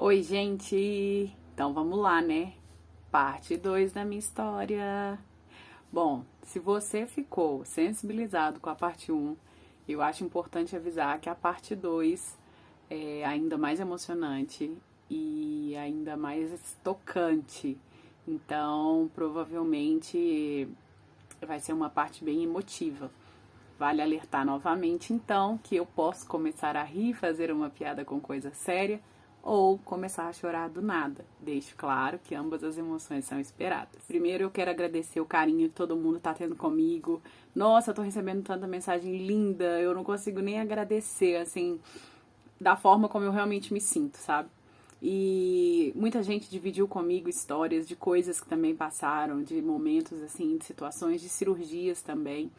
Oi, gente! Então vamos lá, né? Parte 2 da minha história. Bom, se você ficou sensibilizado com a parte um, eu acho importante avisar que a parte 2 é ainda mais emocionante e ainda mais tocante. Então, provavelmente vai ser uma parte bem emotiva. Vale alertar novamente, então, que eu posso começar a rir, fazer uma piada com coisa séria ou começar a chorar do nada. Deixo claro que ambas as emoções são esperadas. Primeiro, eu quero agradecer o carinho que todo mundo tá tendo comigo. Nossa, eu tô recebendo tanta mensagem linda, eu não consigo nem agradecer, assim, da forma como eu realmente me sinto, sabe? E muita gente dividiu comigo histórias de coisas que também passaram, de momentos, assim, de situações, de cirurgias também.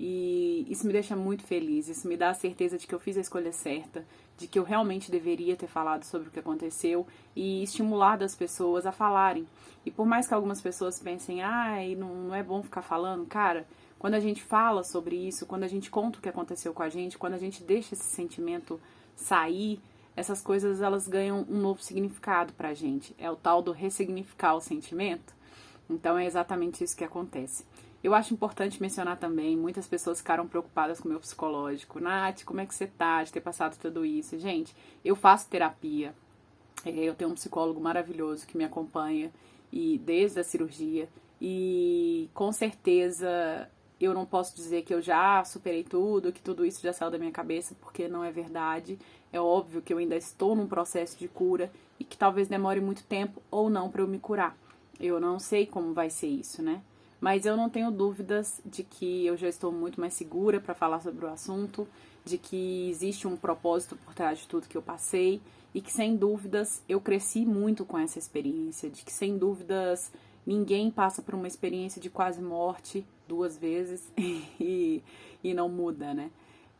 E isso me deixa muito feliz, isso me dá a certeza de que eu fiz a escolha certa, de que eu realmente deveria ter falado sobre o que aconteceu e estimulado as pessoas a falarem. E por mais que algumas pessoas pensem, ai, não é bom ficar falando, cara, quando a gente fala sobre isso, quando a gente conta o que aconteceu com a gente, quando a gente deixa esse sentimento sair, essas coisas elas ganham um novo significado pra gente. É o tal do ressignificar o sentimento. Então é exatamente isso que acontece. Eu acho importante mencionar também, muitas pessoas ficaram preocupadas com o meu psicológico. Nath, como é que você tá de ter passado tudo isso? Gente, eu faço terapia, eu tenho um psicólogo maravilhoso que me acompanha e desde a cirurgia e com certeza eu não posso dizer que eu já superei tudo, que tudo isso já saiu da minha cabeça, porque não é verdade. É óbvio que eu ainda estou num processo de cura e que talvez demore muito tempo ou não para eu me curar. Eu não sei como vai ser isso, né? Mas eu não tenho dúvidas de que eu já estou muito mais segura para falar sobre o assunto, de que existe um propósito por trás de tudo que eu passei e que, sem dúvidas, eu cresci muito com essa experiência, de que, sem dúvidas, ninguém passa por uma experiência de quase morte 2 vezes e não muda, né?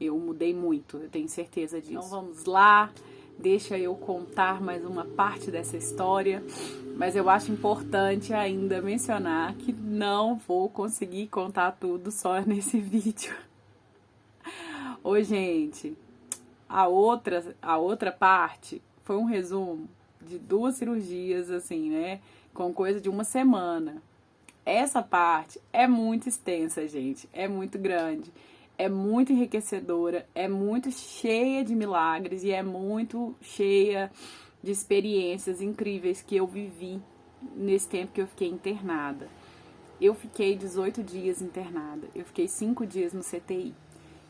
Eu mudei muito, eu tenho certeza disso. Então vamos lá, deixa eu contar mais uma parte dessa história, mas eu acho importante ainda mencionar que não vou conseguir contar tudo só nesse vídeo. Ô, gente, a outra parte foi um resumo de 2 cirurgias, assim, né? Com coisa de uma semana. Essa parte é muito extensa, gente. É muito grande. É muito enriquecedora. É muito cheia de milagres. E é muito cheia de experiências incríveis que eu vivi nesse tempo que eu fiquei internada. Eu fiquei 18 dias internada. Eu fiquei 5 dias no CTI.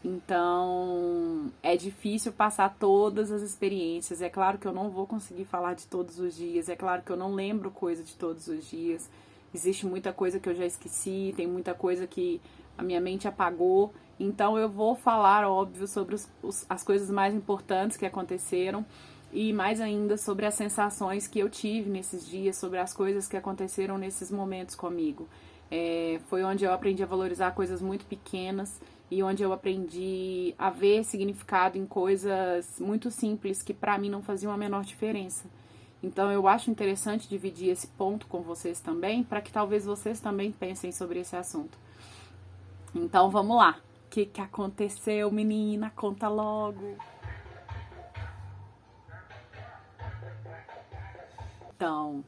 Então, é difícil passar todas as experiências. É claro que eu não vou conseguir falar de todos os dias. É claro que eu não lembro coisa de todos os dias. Existe muita coisa que eu já esqueci. Tem muita coisa que a minha mente apagou. Então, eu vou falar, óbvio, sobre as coisas mais importantes que aconteceram. E mais ainda sobre as sensações que eu tive nesses dias, sobre as coisas que aconteceram nesses momentos comigo. Foi onde eu aprendi a valorizar coisas muito pequenas e onde eu aprendi a ver significado em coisas muito simples que pra mim não faziam a menor diferença. Então eu acho interessante dividir esse ponto com vocês também, para que talvez vocês também pensem sobre esse assunto. Então vamos lá. O que aconteceu, menina? Conta logo. Então,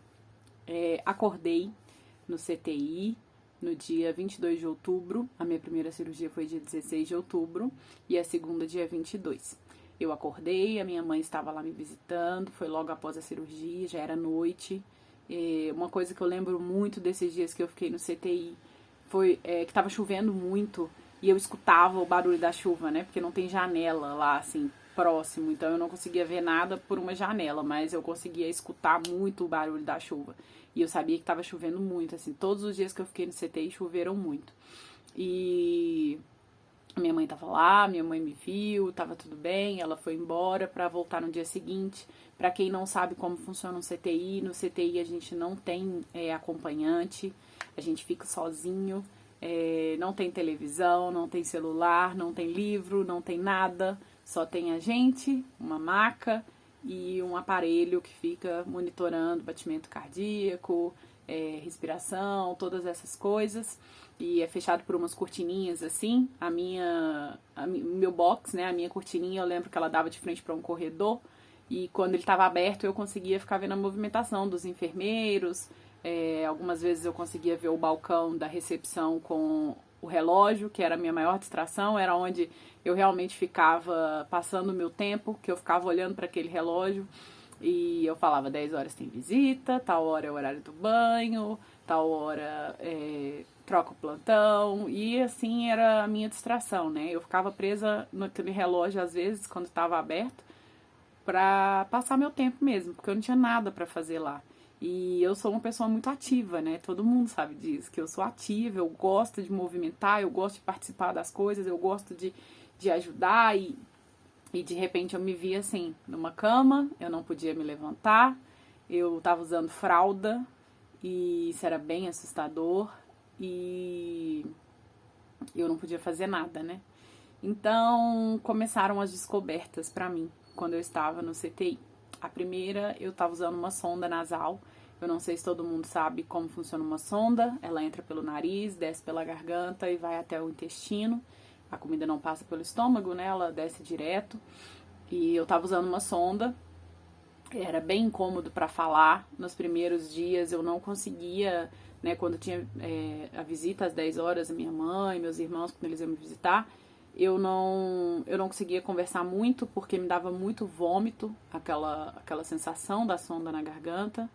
acordei no CTI no dia 22 de outubro. A minha primeira cirurgia foi dia 16 de outubro e a segunda dia 22. Eu acordei, a minha mãe estava lá me visitando, foi logo após a cirurgia, já era noite. Uma coisa que eu lembro muito desses dias que eu fiquei no CTI foi que estava chovendo muito e eu escutava o barulho da chuva, né? Porque não tem janela lá, assim, próximo, então eu não conseguia ver nada por uma janela, mas eu conseguia escutar muito o barulho da chuva. E eu sabia que estava chovendo muito, assim, todos os dias que eu fiquei no CTI choveram muito. E minha mãe tava lá, minha mãe me viu, tava tudo bem, ela foi embora pra voltar no dia seguinte. Pra quem não sabe como funciona um CTI, no CTI a gente não tem acompanhante, a gente fica sozinho, não tem televisão, não tem celular, não tem livro, não tem nada, só tem a gente, uma maca e um aparelho que fica monitorando batimento cardíaco, respiração, todas essas coisas. E é fechado por umas cortininhas assim. O meu box, né, a minha cortininha, eu lembro que ela dava de frente para um corredor e quando ele estava aberto eu conseguia ficar vendo a movimentação dos enfermeiros, algumas vezes eu conseguia ver o balcão da recepção com o relógio, que era a minha maior distração, era onde eu realmente ficava passando o meu tempo, que eu ficava olhando para aquele relógio e eu falava 10 horas tem visita, tal hora é o horário do banho, tal hora troca o plantão, e assim era a minha distração, né? Eu ficava presa naquele relógio às vezes quando estava aberto para passar meu tempo mesmo, porque eu não tinha nada para fazer lá. E eu sou uma pessoa muito ativa, né? Todo mundo sabe disso, que eu sou ativa, eu gosto de movimentar, eu gosto de participar das coisas, eu gosto de ajudar e de repente eu me vi assim, numa cama, eu não podia me levantar, eu tava usando fralda e isso era bem assustador e eu não podia fazer nada, né? Então começaram as descobertas pra mim quando eu estava no CTI. A primeira, eu estava usando uma sonda nasal. Eu não sei se todo mundo sabe como funciona uma sonda. Ela entra pelo nariz, desce pela garganta e vai até o intestino. A comida não passa pelo estômago, né? Ela desce direto. E eu estava usando uma sonda. Era bem incômodo para falar. Nos primeiros dias eu não conseguia, né? Quando tinha a visita às 10 horas, a minha mãe, meus irmãos, quando eles iam me visitar, eu não conseguia conversar muito porque me dava muito vômito, aquela sensação da sonda na garganta.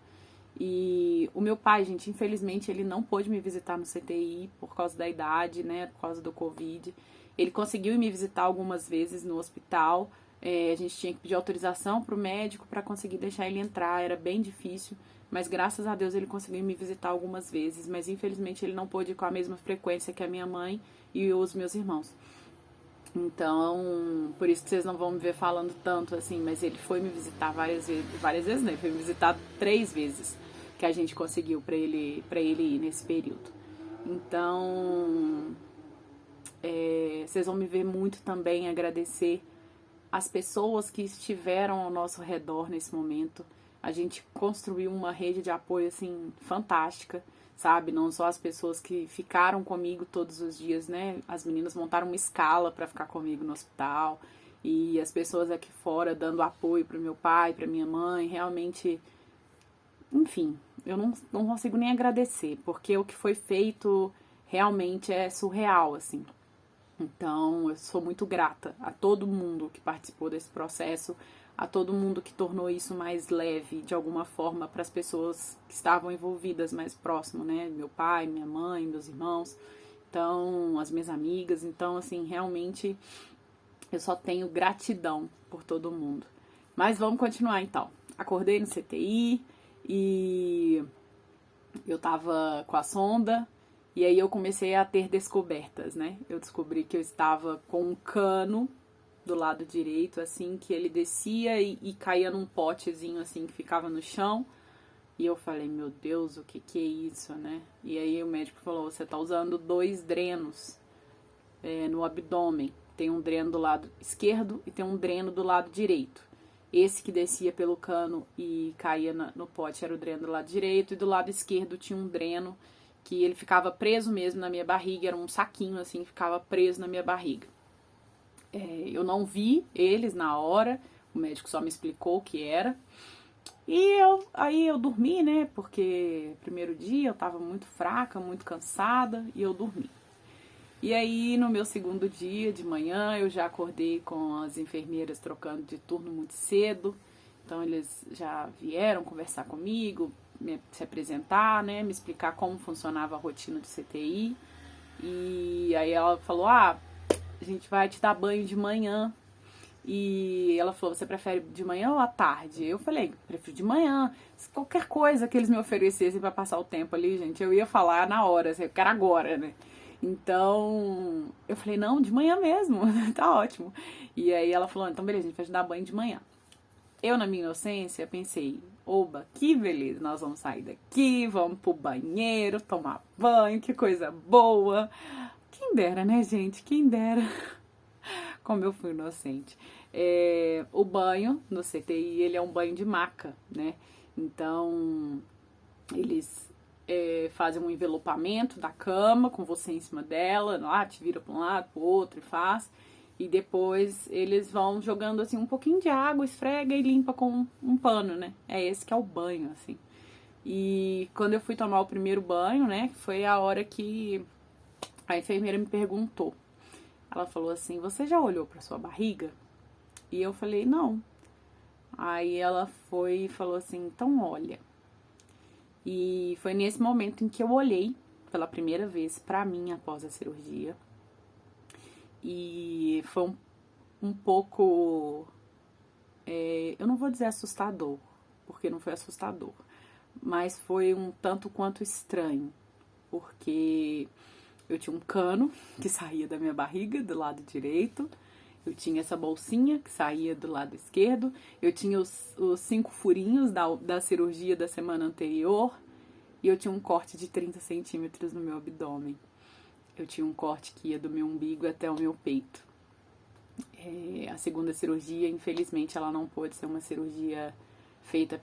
E o meu pai, gente, infelizmente ele não pôde me visitar no CTI por causa da idade, né, por causa do Covid. Ele conseguiu ir me visitar algumas vezes no hospital. A gente tinha que pedir autorização para o médico para conseguir deixar ele entrar, era bem difícil. Mas graças a Deus ele conseguiu me visitar algumas vezes. Mas infelizmente ele não pôde ir com a mesma frequência que a minha mãe e os meus irmãos. Então, por isso que vocês não vão me ver falando tanto assim, mas ele foi me visitar várias vezes, né? Ele foi me visitar 3 vezes que a gente conseguiu pra ele ir nesse período. Então, vocês vão me ver muito também agradecer as pessoas que estiveram ao nosso redor nesse momento. A gente construiu uma rede de apoio, assim, fantástica, sabe? Não só as pessoas que ficaram comigo todos os dias, né? As meninas montaram uma escala para ficar comigo no hospital. E as pessoas aqui fora dando apoio pro meu pai, pra minha mãe. Realmente, enfim, eu não consigo nem agradecer, porque o que foi feito realmente é surreal, assim. Então, eu sou muito grata a todo mundo que participou desse processo, a todo mundo que tornou isso mais leve, de alguma forma, para as pessoas que estavam envolvidas mais próximo, né? Meu pai, minha mãe, meus irmãos, então, as minhas amigas. Então, assim, realmente, eu só tenho gratidão por todo mundo. Mas vamos continuar, então. Acordei no CTI e eu tava com a sonda. E aí eu comecei a ter descobertas, né? Eu descobri que eu estava com um cano do lado direito, assim, que ele descia e caía num potezinho, assim, que ficava no chão. E eu falei, meu Deus, o que é isso, né? E aí o médico falou, você tá usando 2 drenos no abdômen. Tem um dreno do lado esquerdo e tem um dreno do lado direito. Esse que descia pelo cano e caía no pote era o dreno do lado direito, e do lado esquerdo tinha um dreno que ele ficava preso mesmo na minha barriga, era um saquinho assim, que ficava preso na minha barriga. Eu não vi eles na hora, o médico só me explicou o que era. E aí eu dormi, né, porque primeiro dia eu tava muito fraca, muito cansada, e eu dormi. E aí no meu segundo dia de manhã eu já acordei com as enfermeiras trocando de turno muito cedo, então eles já vieram conversar comigo, se apresentar, né, me explicar como funcionava a rotina do CTI. E aí ela falou, a gente vai te dar banho de manhã. E ela falou, você prefere de manhã ou à tarde? Eu falei, prefiro de manhã. Qualquer coisa que eles me oferecessem pra passar o tempo ali, gente, eu ia falar na hora, eu quero agora, né? Então, eu falei, não, de manhã mesmo, tá ótimo. E aí ela falou, então beleza, a gente vai te dar banho de manhã. Eu, na minha inocência, pensei, oba, que beleza, nós vamos sair daqui, vamos pro banheiro, tomar banho, que coisa boa. Quem dera, né, gente? Quem dera. Como eu fui inocente. O banho no CTI, ele é um banho de maca, né? Então, eles fazem um envelopamento da cama com você em cima dela, lá, te vira para um lado, pro outro e faz. E depois eles vão jogando assim um pouquinho de água, esfrega e limpa com um pano, né? É esse que é o banho, assim. E quando eu fui tomar o primeiro banho, né, foi a hora que a enfermeira me perguntou. Ela falou assim: "Você já olhou para sua barriga?" E eu falei: "Não". Aí ela foi e falou assim: "Então olha". E foi nesse momento em que eu olhei pela primeira vez para mim após a cirurgia. E foi um pouco, eu não vou dizer assustador, porque não foi assustador, mas foi um tanto quanto estranho, porque eu tinha um cano que saía da minha barriga do lado direito, eu tinha essa bolsinha que saía do lado esquerdo, eu tinha os 5 furinhos da cirurgia da semana anterior, e eu tinha um corte de 30 centímetros no meu abdômen. Eu tinha um corte que ia do meu umbigo até o meu peito. A segunda cirurgia, infelizmente, ela não pôde ser uma cirurgia feita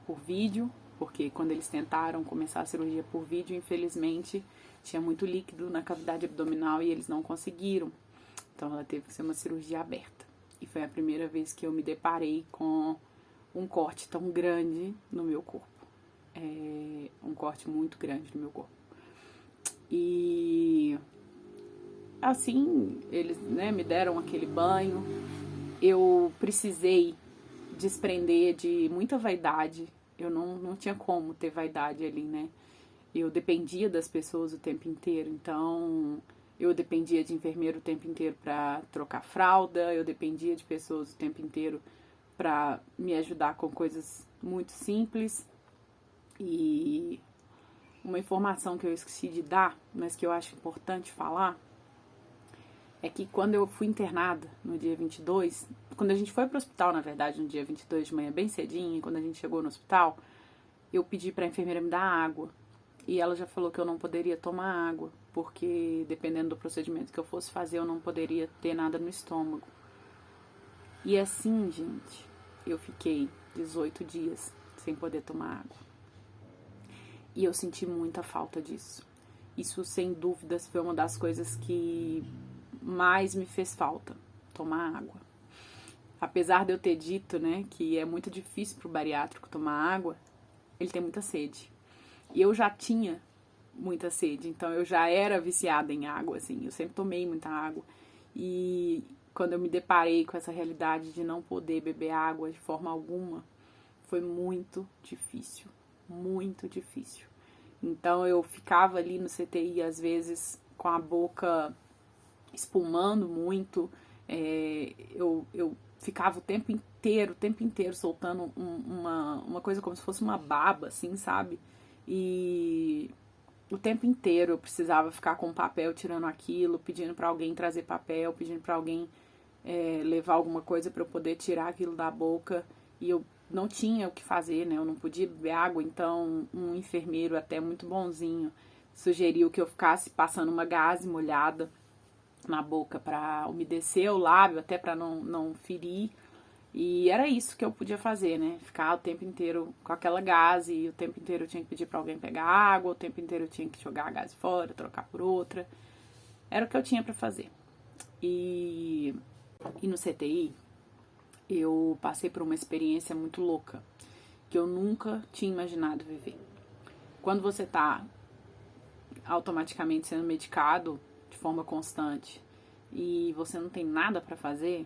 por vídeo, porque quando eles tentaram começar a cirurgia por vídeo, infelizmente, tinha muito líquido na cavidade abdominal e eles não conseguiram. Então, ela teve que ser uma cirurgia aberta. E foi a primeira vez que eu me deparei com um corte tão grande no meu corpo. Um corte muito grande no meu corpo. E assim, eles, né, me deram aquele banho. Eu precisei desprender de muita vaidade. Eu não tinha como ter vaidade ali, né? Eu dependia das pessoas o tempo inteiro. Então, eu dependia de enfermeiro o tempo inteiro para trocar fralda. Eu dependia de pessoas o tempo inteiro para me ajudar com coisas muito simples. E uma informação que eu esqueci de dar, mas que eu acho importante falar, é que quando eu fui internada no dia 22, quando a gente foi pro hospital, na verdade, no dia 22 de manhã, bem cedinho, e quando a gente chegou no hospital, eu pedi pra enfermeira me dar água. E ela já falou que eu não poderia tomar água, porque dependendo do procedimento que eu fosse fazer, eu não poderia ter nada no estômago. E assim, gente, eu fiquei 18 dias sem poder tomar água. E eu senti muita falta disso. Isso, sem dúvidas, foi uma das coisas que mais me fez falta, tomar água. Apesar de eu ter dito, né, que é muito difícil pro bariátrico tomar água, ele tem muita sede. E eu já tinha muita sede, então eu já era viciada em água, assim, eu sempre tomei muita água. E quando eu me deparei com essa realidade de não poder beber água de forma alguma, foi muito difícil. Muito difícil. Então eu ficava ali no CTI às vezes com a boca espumando muito, eu ficava o tempo inteiro soltando uma coisa como se fosse uma baba, assim, sabe? E o tempo inteiro eu precisava ficar com papel tirando aquilo, pedindo pra alguém trazer papel, pedindo pra alguém levar alguma coisa pra eu poder tirar aquilo da boca, e eu não tinha o que fazer, né? Eu não podia beber água, então um enfermeiro até muito bonzinho sugeriu que eu ficasse passando uma gaze molhada na boca para umedecer o lábio, até para não ferir. E era isso que eu podia fazer, né? Ficar o tempo inteiro com aquela gaze, e o tempo inteiro eu tinha que pedir para alguém pegar água, o tempo inteiro eu tinha que jogar a gaze fora, trocar por outra. Era o que eu tinha para fazer. E no CTI, eu passei por uma experiência muito louca, que eu nunca tinha imaginado viver. Quando você tá automaticamente sendo medicado de forma constante e você não tem nada pra fazer,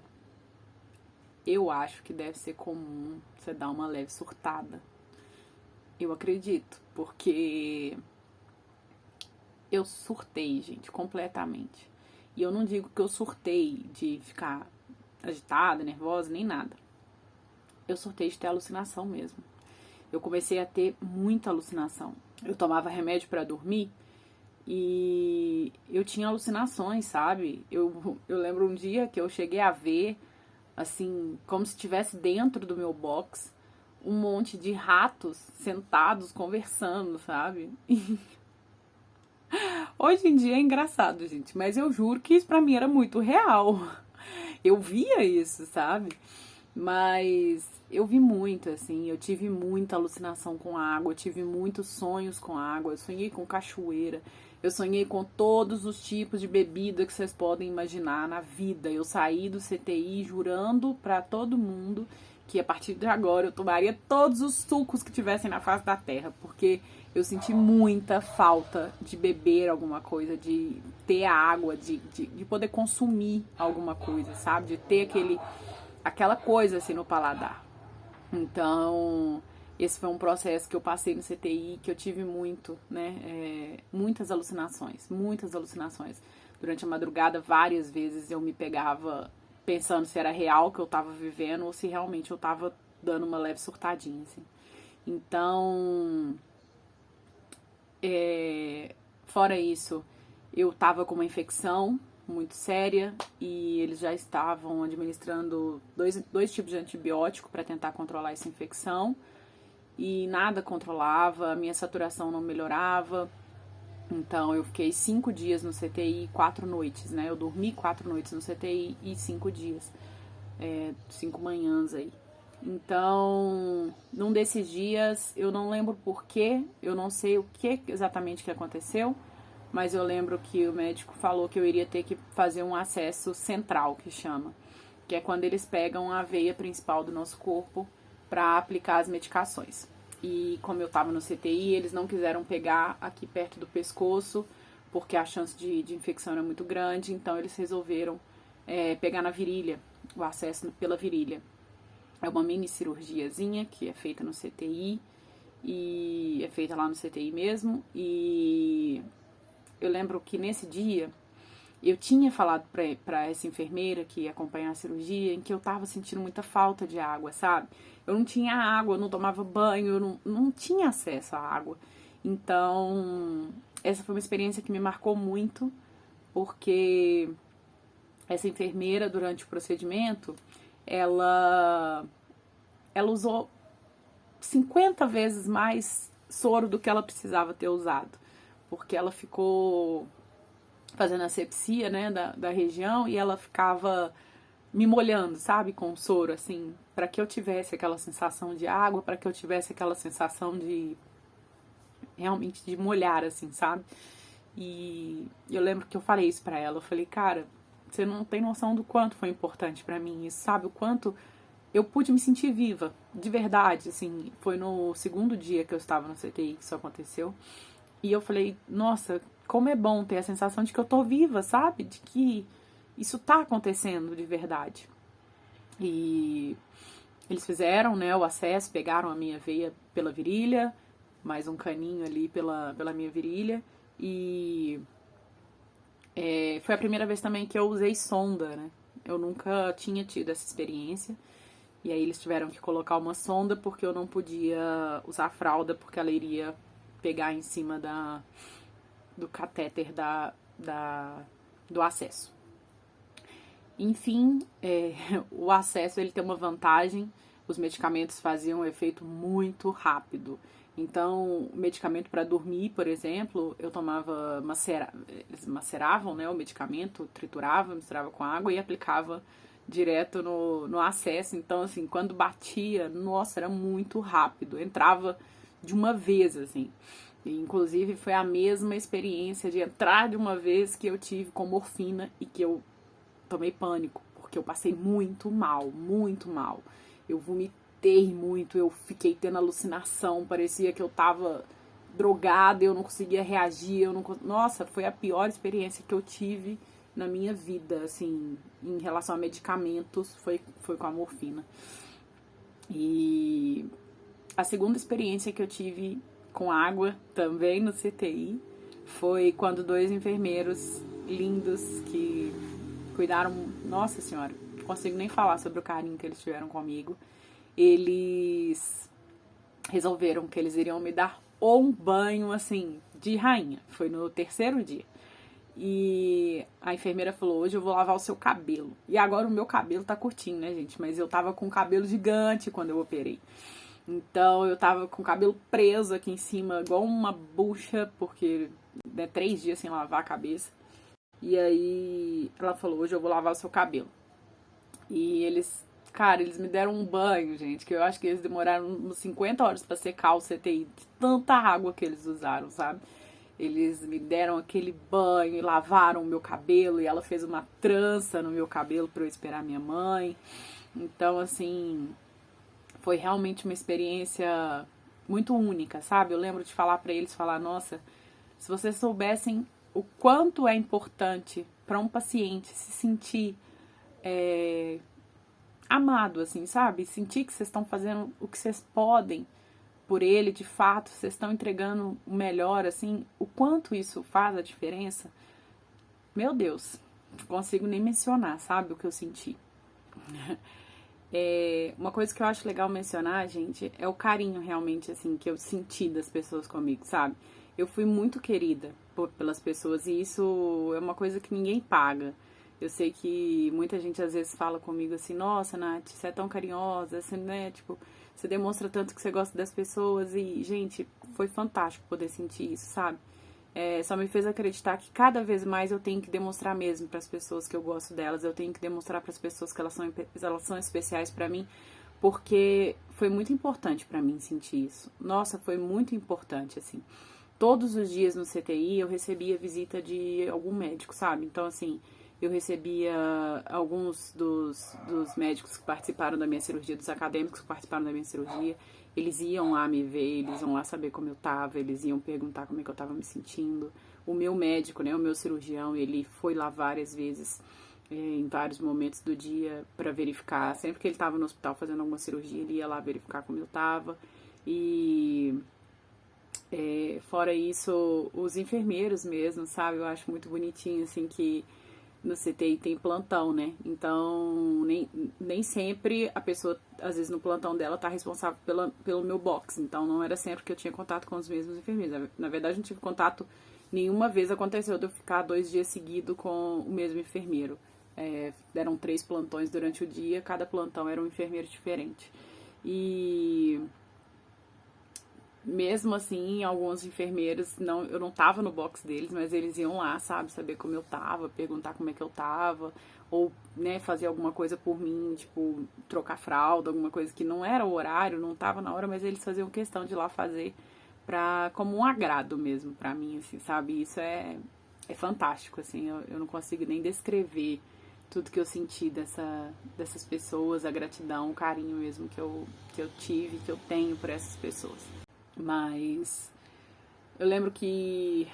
eu acho que deve ser comum você dar uma leve surtada. Eu acredito, porque eu surtei, gente, completamente. E eu não digo que eu surtei de ficar agitada, nervosa, nem nada. Eu surtei de ter alucinação mesmo. Eu comecei a ter muita alucinação. Eu tomava remédio pra dormir e eu tinha alucinações, sabe? Eu lembro um dia que eu cheguei a ver, assim, como se estivesse dentro do meu box, um monte de ratos sentados conversando, sabe? Hoje em dia é engraçado, gente, mas eu juro que isso pra mim era muito real. Eu via isso, sabe? Mas eu vi muito, assim, eu tive muita alucinação com água, eu tive muitos sonhos com água, eu sonhei com cachoeira, eu sonhei com todos os tipos de bebida que vocês podem imaginar na vida. Eu saí do CTI jurando pra todo mundo que a partir de agora eu tomaria todos os sucos que tivessem na face da terra, porque eu senti muita falta de beber alguma coisa, de ter água, de poder consumir alguma coisa, sabe? De ter aquela coisa assim no paladar. Então, esse foi um processo que eu passei no CTI, que eu tive muito, né? Muitas alucinações, muitas alucinações. Durante a madrugada, várias vezes eu me pegava pensando se era real que eu tava vivendo ou se realmente eu tava dando uma leve surtadinha, assim. Então, fora isso, eu tava com uma infecção muito séria e eles já estavam administrando dois tipos de antibiótico para tentar controlar essa infecção e nada controlava, a minha saturação não melhorava. Então eu fiquei 5 dias no CTI, 4 noites, né? Eu dormi 4 noites no CTI e 5 dias, 5 manhãs aí. Então, num desses dias, eu não lembro porquê, eu não sei o que exatamente que aconteceu, mas eu lembro que o médico falou que eu iria ter que fazer um acesso central, que chama, que é quando eles pegam a veia principal do nosso corpo para aplicar as medicações. E como eu estava no CTI, eles não quiseram pegar aqui perto do pescoço, porque a chance de infecção era muito grande, então eles resolveram pegar na virilha, o acesso pela virilha. É uma mini cirurgiazinha que é feita no CTI, e é feita lá no CTI mesmo, e eu lembro que nesse dia eu tinha falado pra essa enfermeira que ia acompanhar a cirurgia em que eu tava sentindo muita falta de água, sabe? Eu não tinha água, eu não tomava banho, eu não tinha acesso à água. Então, essa foi uma experiência que me marcou muito, porque essa enfermeira, durante o procedimento, ela usou 50 vezes mais soro do que ela precisava ter usado, porque ela ficou fazendo asepsia, né, da região, e ela ficava me molhando, sabe, com soro, assim, para que eu tivesse aquela sensação de água, para que eu tivesse aquela sensação de realmente de molhar, assim, sabe? E eu lembro que eu falei isso pra ela, eu falei, cara, você não tem noção do quanto foi importante pra mim isso, sabe? O quanto eu pude me sentir viva, de verdade, assim, foi no segundo dia que eu estava no CTI que isso aconteceu. E eu falei, nossa, como é bom ter a sensação de que eu tô viva, sabe? De que isso tá acontecendo de verdade. E eles fizeram, né, o acesso, pegaram a minha veia pela virilha, mais um caninho ali pela minha virilha. E foi a primeira vez também que eu usei sonda, né? Eu nunca tinha tido essa experiência. E aí eles tiveram que colocar uma sonda porque eu não podia usar fralda, porque ela iria pegar em cima do catéter do acesso. Enfim, o acesso ele tem uma vantagem, os medicamentos faziam um efeito muito rápido. Então, o medicamento para dormir, por exemplo, eu tomava, eles maceravam, né, o medicamento, triturava, misturava com água e aplicava direto no acesso. Então, assim, quando batia, nossa, era muito rápido, entrava de uma vez, assim. E, inclusive, foi a mesma experiência de entrar de uma vez que eu tive com morfina e que eu tomei pânico, porque eu passei muito mal, muito mal. Eu vomitei muito, eu fiquei tendo alucinação, parecia que eu tava drogada, eu não conseguia reagir, nossa, foi a pior experiência que eu tive na minha vida, assim, em relação a medicamentos, foi com a morfina. E a segunda experiência que eu tive com água, também no CTI, foi quando 2 enfermeiros lindos que cuidaram, nossa senhora, não consigo nem falar sobre o carinho que eles tiveram comigo, eles resolveram que eles iriam me dar um banho, assim, de rainha. Foi no 3º dia. E a enfermeira falou, hoje eu vou lavar o seu cabelo. E agora o meu cabelo tá curtinho, né, gente? Mas eu tava com um cabelo gigante quando eu operei. Então eu tava com o cabelo preso aqui em cima, igual uma bucha, porque 3 dias sem lavar a cabeça. E aí ela falou, hoje eu vou lavar o seu cabelo. E eles Cara, eles me deram um banho, gente, que eu acho que eles demoraram uns 50 horas pra secar o CTI, de tanta água que eles usaram, sabe? Eles me deram aquele banho e lavaram o meu cabelo e ela fez uma trança no meu cabelo pra eu esperar minha mãe. Então, assim, foi realmente uma experiência muito única, sabe? Eu lembro de falar pra eles, falar, nossa, se vocês soubessem o quanto é importante pra um paciente se sentir amado, assim, sabe? Sentir que vocês estão fazendo o que vocês podem por ele, de fato, vocês estão entregando o melhor, assim, o quanto isso faz a diferença, meu Deus, não consigo nem mencionar, sabe, o que eu senti. Uma coisa que eu acho legal mencionar, gente, é o carinho realmente, assim, que eu senti das pessoas comigo, sabe? Eu fui muito querida pelas pessoas e isso é uma coisa que ninguém paga. Eu sei que muita gente às vezes fala comigo assim, nossa, Nath, você é tão carinhosa, você, né, tipo, você demonstra tanto que você gosta das pessoas e, gente, foi fantástico poder sentir isso, sabe? Só me fez acreditar que cada vez mais eu tenho que demonstrar mesmo para as pessoas que eu gosto delas, eu tenho que demonstrar para as pessoas que elas são especiais para mim, porque foi muito importante para mim sentir isso. Nossa, foi muito importante, assim. Todos os dias no CTI eu recebia visita de algum médico, sabe? Então, assim, eu recebia alguns dos médicos que participaram da minha cirurgia, dos acadêmicos que participaram da minha cirurgia. Eles iam lá me ver, eles iam lá saber como eu tava, eles iam perguntar como é que eu tava me sentindo. O meu médico, né, o meu cirurgião, ele foi lá várias vezes, em vários momentos do dia para verificar. Sempre que ele tava no hospital fazendo alguma cirurgia, ele ia lá verificar como eu tava. E fora isso, os enfermeiros mesmo, sabe? Eu acho muito bonitinho, assim, que no CTI tem plantão, né? Então, nem sempre a pessoa, às vezes no plantão dela, tá responsável pelo meu box. Então, não era sempre que eu tinha contato com os mesmos enfermeiros. Na verdade, não tive contato nenhuma vez. Aconteceu de eu ficar 2 dias seguidos com o mesmo enfermeiro. Deram 3 plantões durante o dia, cada plantão era um enfermeiro diferente. E mesmo assim, alguns enfermeiros, eu não tava no box deles, mas eles iam lá, sabe, saber como eu tava, perguntar como é que eu tava, ou, né, fazer alguma coisa por mim, tipo, trocar fralda, alguma coisa que não era o horário, não tava na hora, mas eles faziam questão de ir lá fazer como um agrado mesmo pra mim, assim, sabe, isso é fantástico, assim, eu não consigo nem descrever tudo que eu senti dessas pessoas, a gratidão, o carinho mesmo que eu tive, que eu tenho por essas pessoas. Mas eu lembro que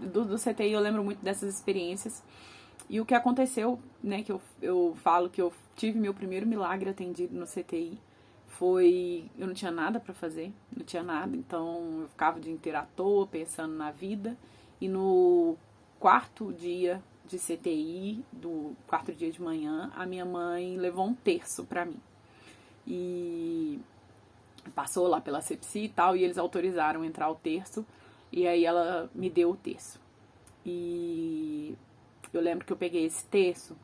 do CTI eu lembro muito dessas experiências. E o que aconteceu, né, que eu falo que eu tive meu primeiro milagre atendido no CTI, foi, eu não tinha nada pra fazer, não tinha nada, então eu ficava o dia inteiro à toa, pensando na vida, e no 4º dia de CTI, do 4º dia de manhã, a minha mãe levou um terço pra mim. E passou lá pela asepsia e tal, e eles autorizaram entrar o terço, e aí ela me deu o terço. E eu lembro que eu peguei esse terço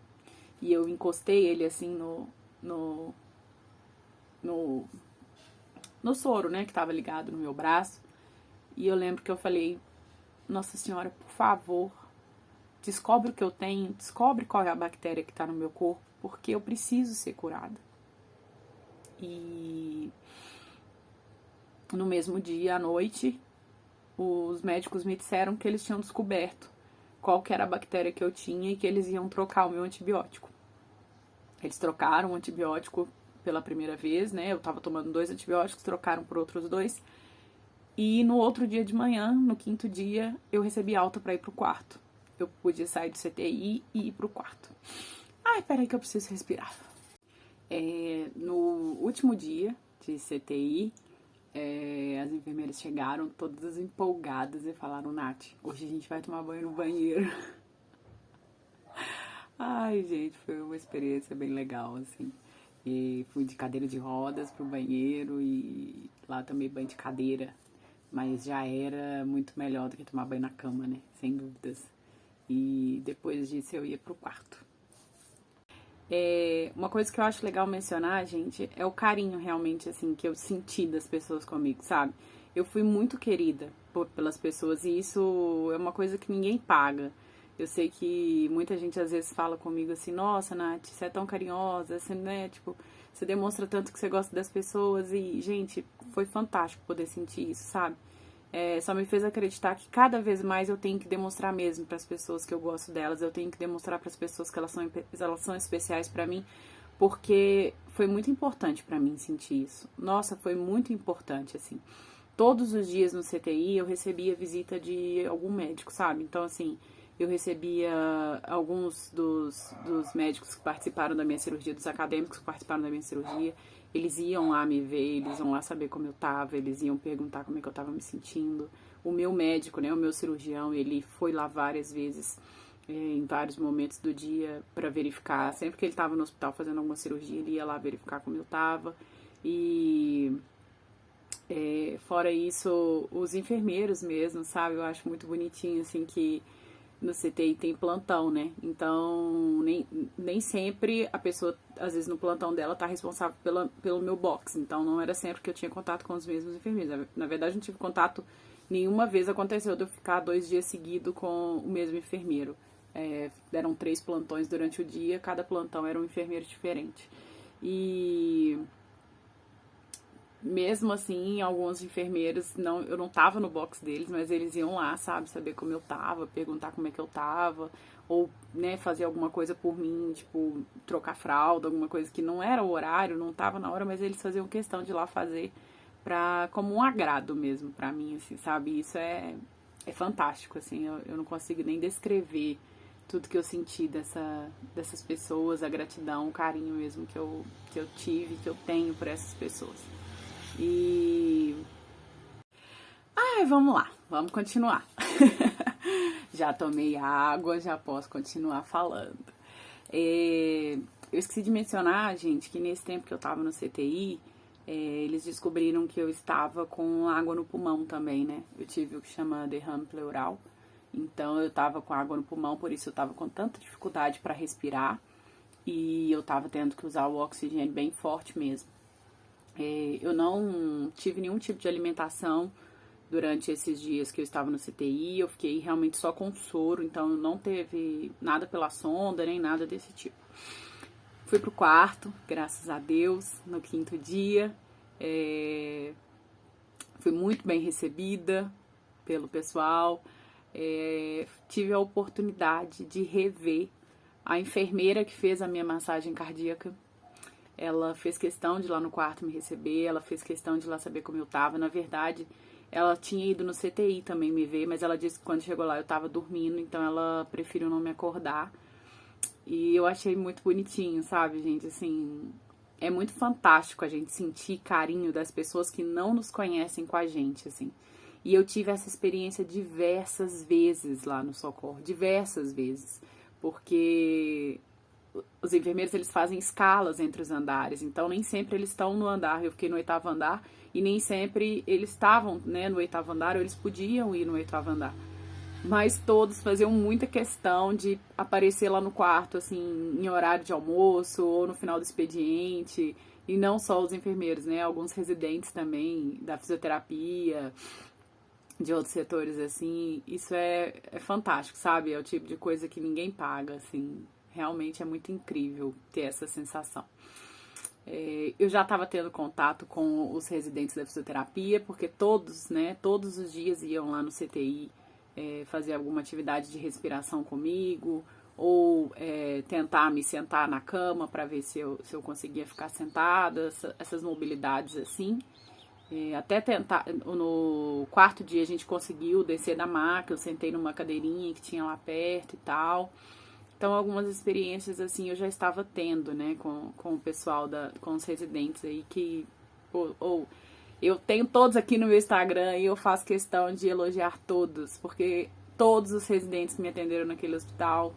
e eu encostei ele assim no soro, né, que tava ligado no meu braço. E eu lembro que eu falei, Nossa Senhora, por favor, descobre o que eu tenho, descobre qual é a bactéria que tá no meu corpo, porque eu preciso ser curada. E no mesmo dia, à noite, os médicos me disseram que eles tinham descoberto qual que era a bactéria que eu tinha e que eles iam trocar o meu antibiótico. Eles trocaram o antibiótico pela primeira vez, né? Eu tava tomando 2 antibióticos, trocaram por outros 2. E no outro dia de manhã, no 5º dia, eu recebi alta pra ir pro quarto. Eu podia sair do CTI e ir pro quarto. Ai, peraí que eu preciso respirar. No último dia de CTI, as enfermeiras chegaram todas empolgadas e falaram, Nath, hoje a gente vai tomar banho no banheiro. Ai, gente, foi uma experiência bem legal, assim. E fui de cadeira de rodas pro banheiro e lá tomei banho de cadeira. Mas já era muito melhor do que tomar banho na cama, né? Sem dúvidas. E depois disso eu ia pro quarto. Uma coisa que eu acho legal mencionar, gente, é o carinho realmente, assim, que eu senti das pessoas comigo, sabe? Eu fui muito querida pelas pessoas e isso é uma coisa que ninguém paga. Eu sei que muita gente às vezes fala comigo assim, nossa, Nath, você é tão carinhosa, você, né, tipo, você demonstra tanto que você gosta das pessoas e, gente, foi fantástico poder sentir isso, sabe? Só me fez acreditar que cada vez mais eu tenho que demonstrar mesmo para as pessoas que eu gosto delas, eu tenho que demonstrar para as pessoas que elas são especiais para mim, porque foi muito importante para mim sentir isso. Nossa, foi muito importante, assim. Todos os dias no CTI eu recebia visita de algum médico, sabe? Então, assim, eu recebia alguns dos médicos que participaram da minha cirurgia, dos acadêmicos que participaram da minha cirurgia. Eles iam lá me ver, eles iam lá saber como eu tava, eles iam perguntar como é que eu tava me sentindo. O meu médico, né, o meu cirurgião, ele foi lá várias vezes, em vários momentos do dia para verificar. Sempre que ele tava no hospital fazendo alguma cirurgia, ele ia lá verificar como eu tava. E fora isso, os enfermeiros mesmo, sabe? Eu acho muito bonitinho, assim, que no CTI tem plantão, né? Então, nem sempre a pessoa, às vezes no plantão dela, tá responsável pelo meu box. Então, não era sempre que eu tinha contato com os mesmos enfermeiros. Na verdade, não tive contato nenhuma vez. Aconteceu de eu ficar 2 dias seguidos com o mesmo enfermeiro. Deram 3 plantões durante o dia, cada plantão era um enfermeiro diferente. E mesmo assim, alguns enfermeiros, eu não tava no box deles, mas eles iam lá, sabe, saber como eu tava, perguntar como é que eu tava, ou, né, fazer alguma coisa por mim, tipo, trocar fralda, alguma coisa que não era o horário, não tava na hora, mas eles faziam questão de ir lá fazer como um agrado mesmo pra mim, assim, sabe, isso é fantástico, assim, eu não consigo nem descrever tudo que eu senti dessas pessoas, a gratidão, o carinho mesmo que eu tive, que eu tenho por essas pessoas. E. Ai, vamos lá, vamos continuar. Já tomei água, já posso continuar falando. Eu esqueci de mencionar, gente, que nesse tempo que eu tava no CTI, eles descobriram que eu estava com água no pulmão também, né? Eu tive o que chama derrame pleural. Então eu tava com água no pulmão, por isso eu tava com tanta dificuldade para respirar. E eu tava tendo que usar o oxigênio bem forte mesmo. Eu não tive nenhum tipo de alimentação durante esses dias que eu estava no CTI, eu fiquei realmente só com soro, então não teve nada pela sonda, nem nada desse tipo. Fui pro quarto, graças a Deus, no 5º dia. Fui muito bem recebida pelo pessoal. Tive a oportunidade de rever a enfermeira que fez a minha massagem cardíaca. Ela fez questão de ir lá no quarto me receber, ela fez questão de ir lá saber como eu tava. Na verdade, ela tinha ido no CTI também me ver, mas ela disse que quando chegou lá eu tava dormindo, então ela preferiu não me acordar. E eu achei muito bonitinho, sabe, gente? Assim, é muito fantástico a gente sentir carinho das pessoas que não nos conhecem com a gente, assim. E eu tive essa experiência diversas vezes lá no Socorro, diversas vezes, porque os enfermeiros, eles fazem escalas entre os andares, então nem sempre eles estão no andar. Eu fiquei no 8º andar e nem sempre eles estavam, né, no 8º andar, ou eles podiam ir no 8º andar. Mas todos faziam muita questão de aparecer lá no quarto, assim, em horário de almoço ou no final do expediente. E não só os enfermeiros, né, alguns residentes também da fisioterapia, de outros setores, assim. Isso é fantástico, sabe? É o tipo de coisa que ninguém paga, assim. Realmente é muito incrível ter essa sensação. Eu já estava tendo contato com os residentes da fisioterapia, porque todos, né, todos os dias iam lá no CTI fazer alguma atividade de respiração comigo, ou tentar me sentar na cama para ver se eu conseguia ficar sentada, essas mobilidades assim. Até tentar, no 4º dia a gente conseguiu descer da maca, eu sentei numa cadeirinha que tinha lá perto e tal. Então, algumas experiências, assim, eu já estava tendo, né, com o pessoal, com os residentes aí, que, eu tenho todos aqui no meu Instagram e eu faço questão de elogiar todos, porque todos os residentes que me atenderam naquele hospital,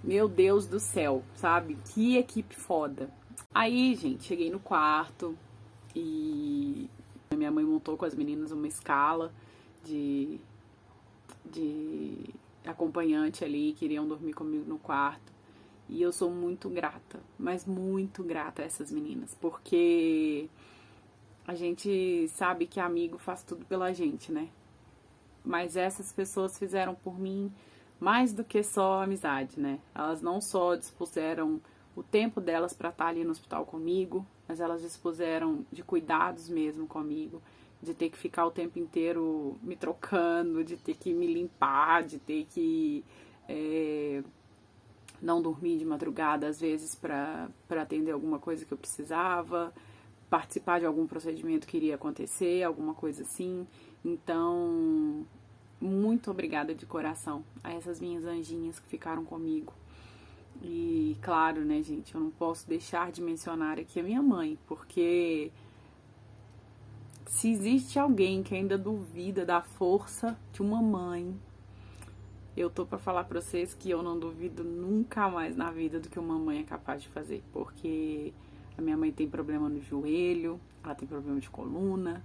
meu Deus do céu, sabe? Que equipe foda. Aí, gente, cheguei no quarto e a minha mãe montou com as meninas uma escala de acompanhante ali, que iriam dormir comigo no quarto. E eu sou muito grata, mas muito grata a essas meninas, porque a gente sabe que amigo faz tudo pela gente, né? Mas essas pessoas fizeram por mim mais do que só amizade, né? Elas não só dispuseram o tempo delas para estar ali no hospital comigo, mas elas dispuseram de cuidados mesmo comigo, de ter que ficar o tempo inteiro me trocando, de ter que me limpar, de ter que não dormir de madrugada às vezes para atender alguma coisa que eu precisava, participar de algum procedimento que iria acontecer, alguma coisa assim. Então, muito obrigada de coração a essas minhas anjinhas que ficaram comigo. E claro, né, gente, eu não posso deixar de mencionar aqui a minha mãe, porque se existe alguém que ainda duvida da força de uma mãe, eu tô pra falar pra vocês que eu não duvido nunca mais na vida do que uma mãe é capaz de fazer, porque a minha mãe tem problema no joelho, ela tem problema de coluna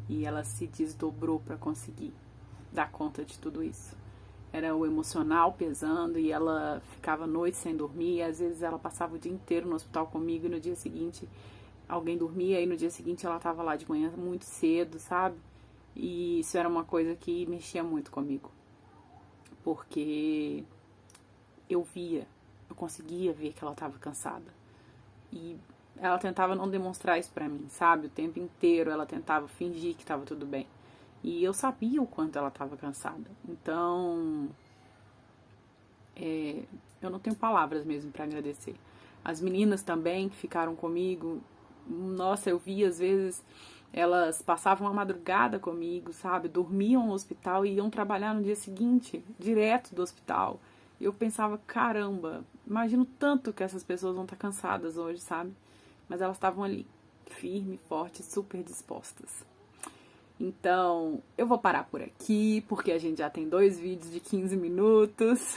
e ela se desdobrou pra conseguir dar conta de tudo isso. Era o emocional pesando e ela ficava noites sem dormir, e às vezes ela passava o dia inteiro no hospital comigo e no dia seguinte alguém dormia e no dia seguinte ela tava lá de manhã muito cedo, sabe? E isso era uma coisa que mexia muito comigo, porque eu conseguia ver que ela tava cansada. E ela tentava não demonstrar isso pra mim, sabe? O tempo inteiro ela tentava fingir que tava tudo bem. E eu sabia o quanto ela estava cansada. Então, eu não tenho palavras mesmo para agradecer. As meninas também que ficaram comigo, nossa, eu vi às vezes, elas passavam a madrugada comigo, sabe? Dormiam no hospital e iam trabalhar no dia seguinte, direto do hospital. E eu pensava, caramba, imagino tanto que essas pessoas vão estar cansadas hoje, sabe? Mas elas estavam ali, firmes, fortes, super dispostas. Então, eu vou parar por aqui, porque a gente já tem 2 vídeos de 15 minutos.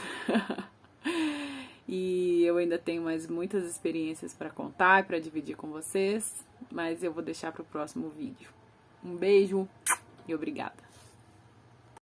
E eu ainda tenho mais muitas experiências para contar e para dividir com vocês, mas eu vou deixar para o próximo vídeo. Um beijo e obrigada.